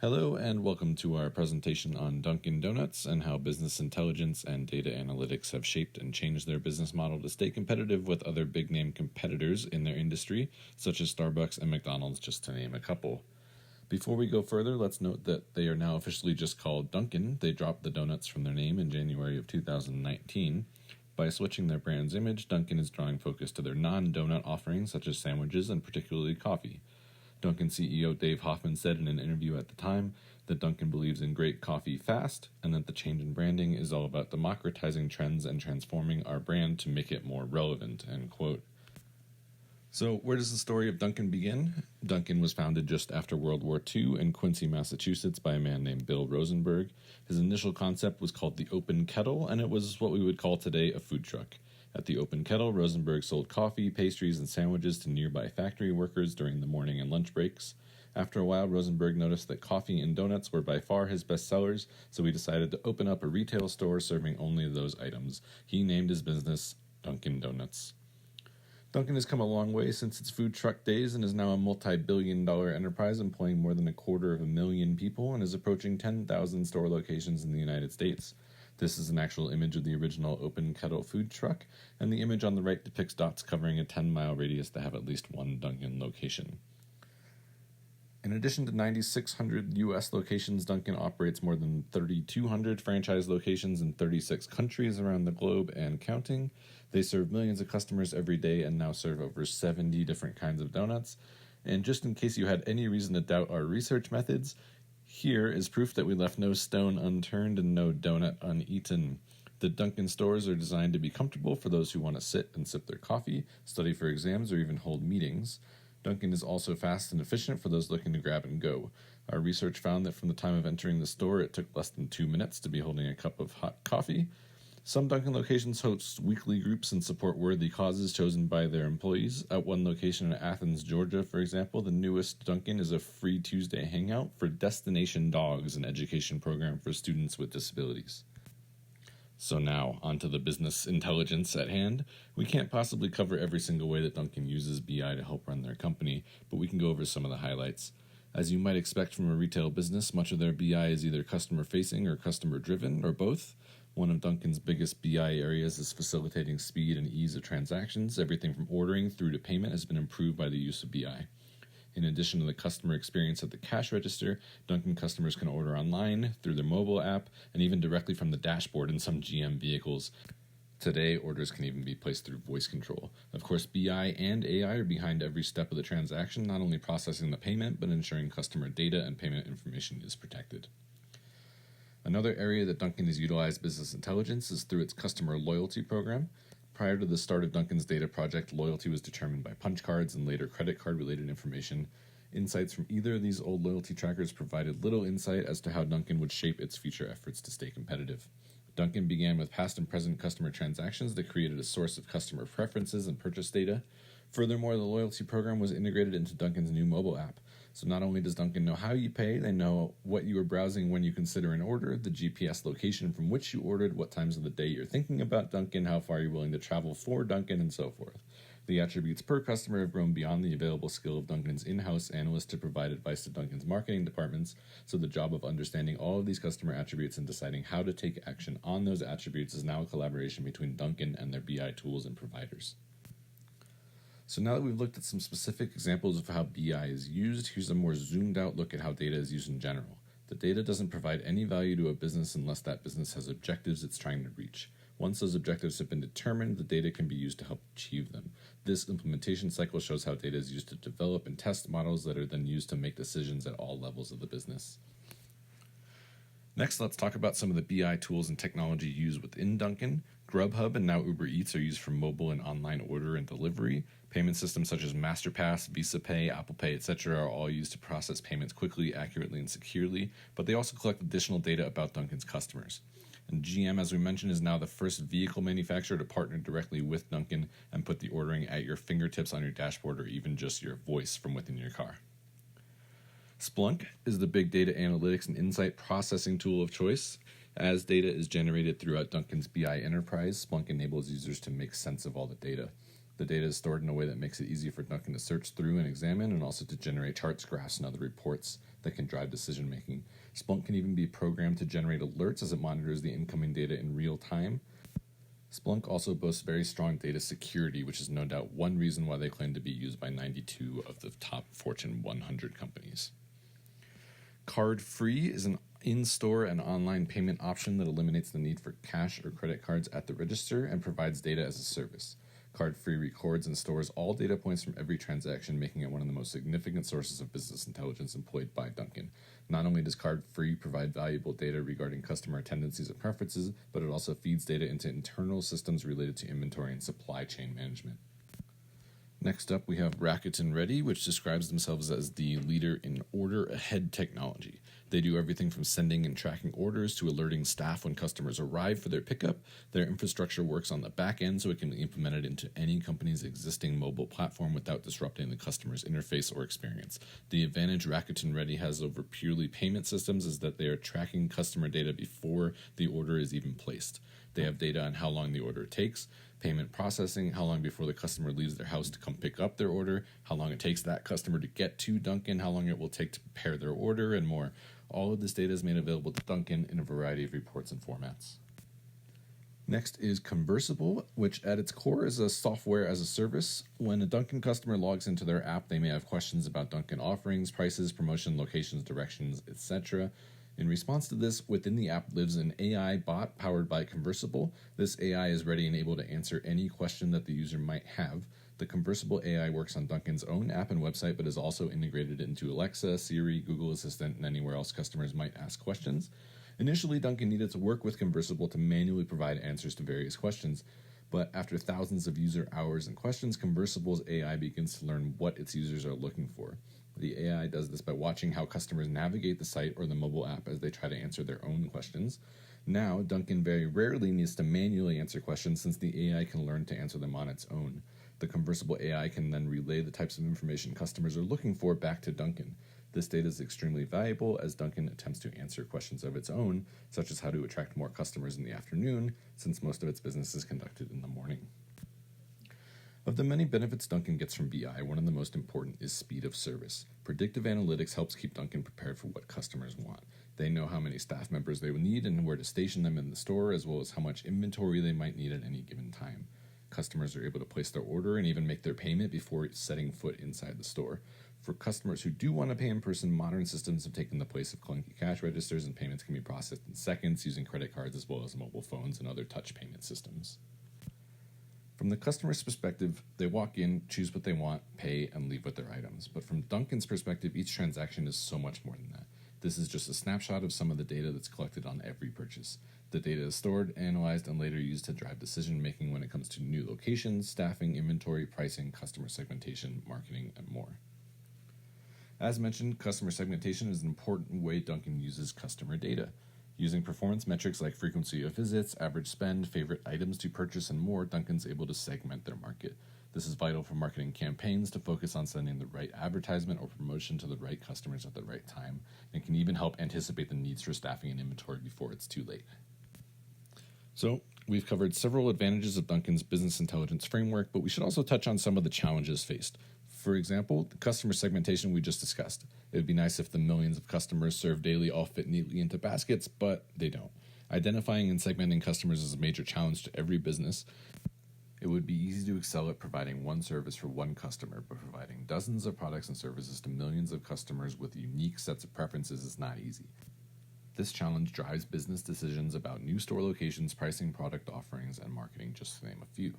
Hello and welcome to our presentation on Dunkin' Donuts and how business intelligence and data analytics have shaped and changed their business model to stay competitive with other big-name competitors in their industry, such as Starbucks and McDonald's, just to name a couple. Before we go further, let's note that they are now officially just called Dunkin'. They dropped the donuts from their name in January of 2019. By switching their brand's image, Dunkin' is drawing focus to their non-donut offerings, such as sandwiches and particularly coffee. Dunkin' CEO Dave Hoffman said in an interview at the time that Dunkin' believes in great coffee fast and that the change in branding is all about democratizing trends and transforming our brand to make it more relevant, end quote. So where does the story of Dunkin' begin? Dunkin' was founded just after World War II in Quincy, Massachusetts by a man named Bill Rosenberg. His initial concept was called the Open Kettle, and it was what we would call today a food truck. At the Open Kettle, Rosenberg sold coffee, pastries, and sandwiches to nearby factory workers during the morning and lunch breaks. After a while, Rosenberg noticed that coffee and donuts were by far his best sellers, so he decided to open up a retail store serving only those items. He named his business Dunkin' Donuts. Dunkin' has come a long way since its food truck days and is now a multi-billion-dollar enterprise employing more than 250,000 people and is approaching 10,000 store locations in the United States. This is an actual image of the original Open Kettle food truck, and the image on the right depicts dots covering a 10-mile radius that have at least one Dunkin' location. In addition to 9,600 U.S. locations, Dunkin' operates more than 3,200 franchise locations in 36 countries around the globe and counting. They serve millions of customers every day and now serve over 70 different kinds of donuts. And just in case you had any reason to doubt our research methods, here is proof that we left no stone unturned and no donut uneaten. The Dunkin' stores are designed to be comfortable for those who want to sit and sip their coffee, study for exams, or even hold meetings. Dunkin' is also fast and efficient for those looking to grab and go. Our research found that from the time of entering the store, it took less than 2 minutes to be holding a cup of hot coffee. Some Dunkin' locations host weekly groups and support worthy causes chosen by their employees. At one location in Athens, Georgia, for example, the newest Dunkin' is a free Tuesday hangout for Destination Dogs, an education program for students with disabilities. So now, onto the business intelligence at hand. We can't possibly cover every single way that Dunkin' uses BI to help run their company, but we can go over some of the highlights. As you might expect from a retail business, much of their BI is either customer-facing or customer-driven, or both. One of Dunkin's biggest BI areas is facilitating speed and ease of transactions. Everything from ordering through to payment has been improved by the use of BI. In addition to the customer experience at the cash register, Dunkin' customers can order online, through their mobile app, and even directly from the dashboard in some GM vehicles. Today, orders can even be placed through voice control. Of course, BI and AI are behind every step of the transaction, not only processing the payment, but ensuring customer data and payment information is protected. Another area that Dunkin' has utilized business intelligence is through its customer loyalty program. Prior to the start of Dunkin's data project, loyalty was determined by punch cards and later credit card-related information. Insights from either of these old loyalty trackers provided little insight as to how Dunkin' would shape its future efforts to stay competitive. Dunkin' began with past and present customer transactions that created a source of customer preferences and purchase data. Furthermore, the loyalty program was integrated into Dunkin's new mobile app. So not only does Dunkin' know how you pay, they know what you are browsing when you consider an order, the GPS location from which you ordered, what times of the day you're thinking about Dunkin', how far you're willing to travel for Dunkin', and so forth. The attributes per customer have grown beyond the available skill of Dunkin's in-house analysts to provide advice to Dunkin's marketing departments, so the job of understanding all of these customer attributes and deciding how to take action on those attributes is now a collaboration between Dunkin' and their BI tools and providers. So now that we've looked at some specific examples of how BI is used, here's a more zoomed out look at how data is used in general. The data doesn't provide any value to a business unless that business has objectives it's trying to reach. Once those objectives have been determined, the data can be used to help achieve them. This implementation cycle shows how data is used to develop and test models that are then used to make decisions at all levels of the business. Next, let's talk about some of the BI tools and technology used within Dunkin'. Grubhub and now Uber Eats are used for mobile and online order and delivery. Payment systems such as MasterPass, Visa Pay, Apple Pay, etc. are all used to process payments quickly, accurately, and securely, but they also collect additional data about Dunkin's customers. And GM, as we mentioned, is now the first vehicle manufacturer to partner directly with Dunkin' and put the ordering at your fingertips on your dashboard or even just your voice from within your car. Splunk is the big data analytics and insight processing tool of choice. As data is generated throughout Dunkin's BI enterprise, Splunk enables users to make sense of all the data. The data is stored in a way that makes it easy for Dunkin to search through and examine, and also to generate charts, graphs, and other reports that can drive decision making. Splunk can even be programmed to generate alerts as it monitors the incoming data in real time. Splunk also boasts very strong data security, which is no doubt one reason why they claim to be used by 92 of the top Fortune 100 companies. Card Free is an in-store and online payment option that eliminates the need for cash or credit cards at the register and provides data as a service. Card Free records and stores all data points from every transaction, making it one of the most significant sources of business intelligence employed by Dunkin. Not only does Card Free provide valuable data regarding customer tendencies and preferences, but it also feeds data into internal systems related to inventory and supply chain management. Next up, we have Rakuten Ready, which describes themselves as the leader in order-ahead technology. They do everything from sending and tracking orders to alerting staff when customers arrive for their pickup. Their infrastructure works on the back end so it can be implemented into any company's existing mobile platform without disrupting the customer's interface or experience. The advantage Rakuten Ready has over purely payment systems is that they are tracking customer data before the order is even placed. They have data on how long the order takes, payment processing, how long before the customer leaves their house to come pick up their order, how long it takes that customer to get to Dunkin', how long it will take to prepare their order, and more. All of this data is made available to Dunkin' in a variety of reports and formats. Next is Conversible, which at its core is a software as a service. When a Dunkin' customer logs into their app, they may have questions about Dunkin' offerings, prices, promotion, locations, directions, etc. In response to this, within the app lives an AI bot powered by Conversible. This AI is ready and able to answer any question that the user might have. The Conversible AI works on Dunkin's own app and website, but is also integrated into Alexa, Siri, Google Assistant, and anywhere else customers might ask questions. Initially, Dunkin needed to work with Conversible to manually provide answers to various questions, but after thousands of user hours and questions, Conversible's AI begins to learn what its users are looking for. The AI does this by watching how customers navigate the site or the mobile app as they try to answer their own questions. Now, Dunkin very rarely needs to manually answer questions since the AI can learn to answer them on its own. The Conversible AI can then relay the types of information customers are looking for back to Dunkin. This data is extremely valuable as Dunkin attempts to answer questions of its own, such as how to attract more customers in the afternoon, since most of its business is conducted in the morning. Of the many benefits Dunkin gets from BI, one of the most important is speed of service. Predictive analytics helps keep Dunkin prepared for what customers want. They know how many staff members they will need and where to station them in the store, as well as how much inventory they might need at any given time. Customers are able to place their order and even make their payment before setting foot inside the store. For customers who do want to pay in person, modern systems have taken the place of clunky cash registers, and payments can be processed in seconds using credit cards as well as mobile phones and other touch payment systems. From the customer's perspective, they walk in, choose what they want, pay, and leave with their items. But from Dunkin's perspective, each transaction is so much more than that. This is just a snapshot of some of the data that's collected on every purchase. The data is stored, analyzed, and later used to drive decision-making when it comes to new locations, staffing, inventory, pricing, customer segmentation, marketing, and more. As mentioned, customer segmentation is an important way Dunkin uses customer data. Using performance metrics like frequency of visits, average spend, favorite items to purchase, and more, Dunkin's able to segment their market. This is vital for marketing campaigns to focus on sending the right advertisement or promotion to the right customers at the right time, and can even help anticipate the needs for staffing and inventory before it's too late. So, we've covered several advantages of Dunkin's business intelligence framework, but we should also touch on some of the challenges faced. For example, the customer segmentation we just discussed. It would be nice if the millions of customers served daily all fit neatly into baskets, but they don't. Identifying and segmenting customers is a major challenge to every business. It would be easy to excel at providing one service for one customer, but providing dozens of products and services to millions of customers with unique sets of preferences is not easy. This challenge drives business decisions about new store locations, pricing, product offerings, and marketing, just to name a few.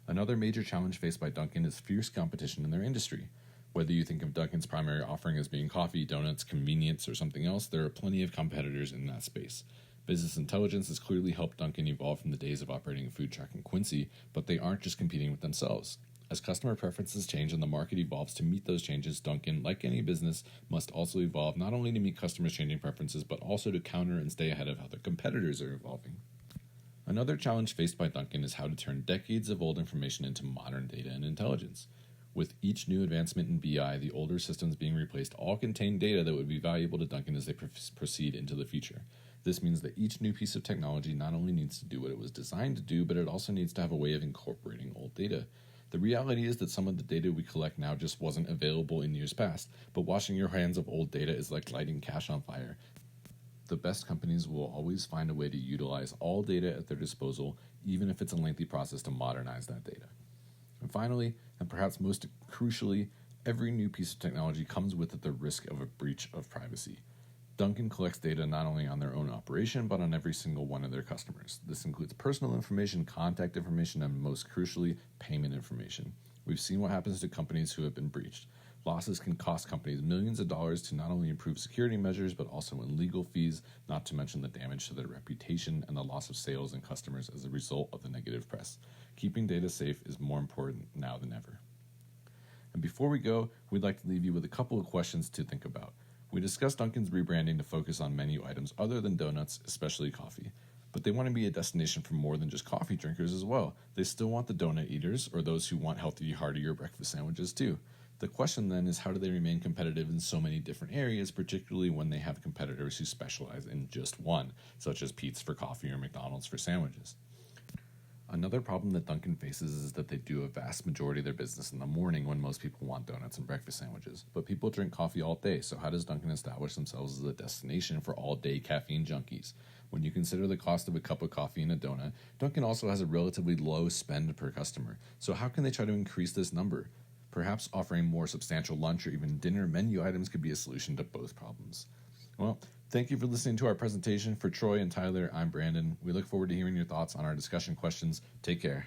Another major challenge faced by Dunkin is fierce competition in their industry. Whether you think of Dunkin's primary offering as being coffee, donuts, convenience, or something else, there are plenty of competitors in that space. Business intelligence has clearly helped Dunkin evolve from the days of operating a food truck in Quincy, but they aren't just competing with themselves. As customer preferences change and the market evolves to meet those changes, Dunkin, like any business, must also evolve not only to meet customers' changing preferences, but also to counter and stay ahead of how their competitors are evolving. Another challenge faced by Dunkin is how to turn decades of old information into modern data and intelligence. With each new advancement in BI, the older systems being replaced all contain data that would be valuable to Dunkin as they proceed into the future. This means that each new piece of technology not only needs to do what it was designed to do, but it also needs to have a way of incorporating old data. The reality is that some of the data we collect now just wasn't available in years past, but washing your hands of old data is like lighting cash on fire. The best companies will always find a way to utilize all data at their disposal, even if it's a lengthy process to modernize that data. And finally, and perhaps most crucially, every new piece of technology comes with it the risk of a breach of privacy. Dunkin collects data not only on their own operation, but on every single one of their customers. This includes personal information, contact information, and most crucially, payment information. We've seen what happens to companies who have been breached. Losses can cost companies millions of dollars to not only improve security measures, but also in legal fees, not to mention the damage to their reputation and the loss of sales and customers as a result of the negative press. Keeping data safe is more important now than ever. And before we go, we'd like to leave you with a couple of questions to think about. We discussed Dunkin's rebranding to focus on menu items other than donuts, especially coffee. But they want to be a destination for more than just coffee drinkers as well. They still want the donut eaters, or those who want healthy, heartier breakfast sandwiches too. The question then is, how do they remain competitive in so many different areas, particularly when they have competitors who specialize in just one, such as Pete's for coffee or McDonald's for sandwiches? Another problem that Dunkin faces is that they do a vast majority of their business in the morning when most people want donuts and breakfast sandwiches. But people drink coffee all day, so how does Dunkin establish themselves as a destination for all-day caffeine junkies? When you consider the cost of a cup of coffee and a donut, Dunkin also has a relatively low spend per customer. So how can they try to increase this number? Perhaps offering more substantial lunch or even dinner menu items could be a solution to both problems. Well, thank you for listening to our presentation. For Troy and Tyler, I'm Brandon. We look forward to hearing your thoughts on our discussion questions. Take care.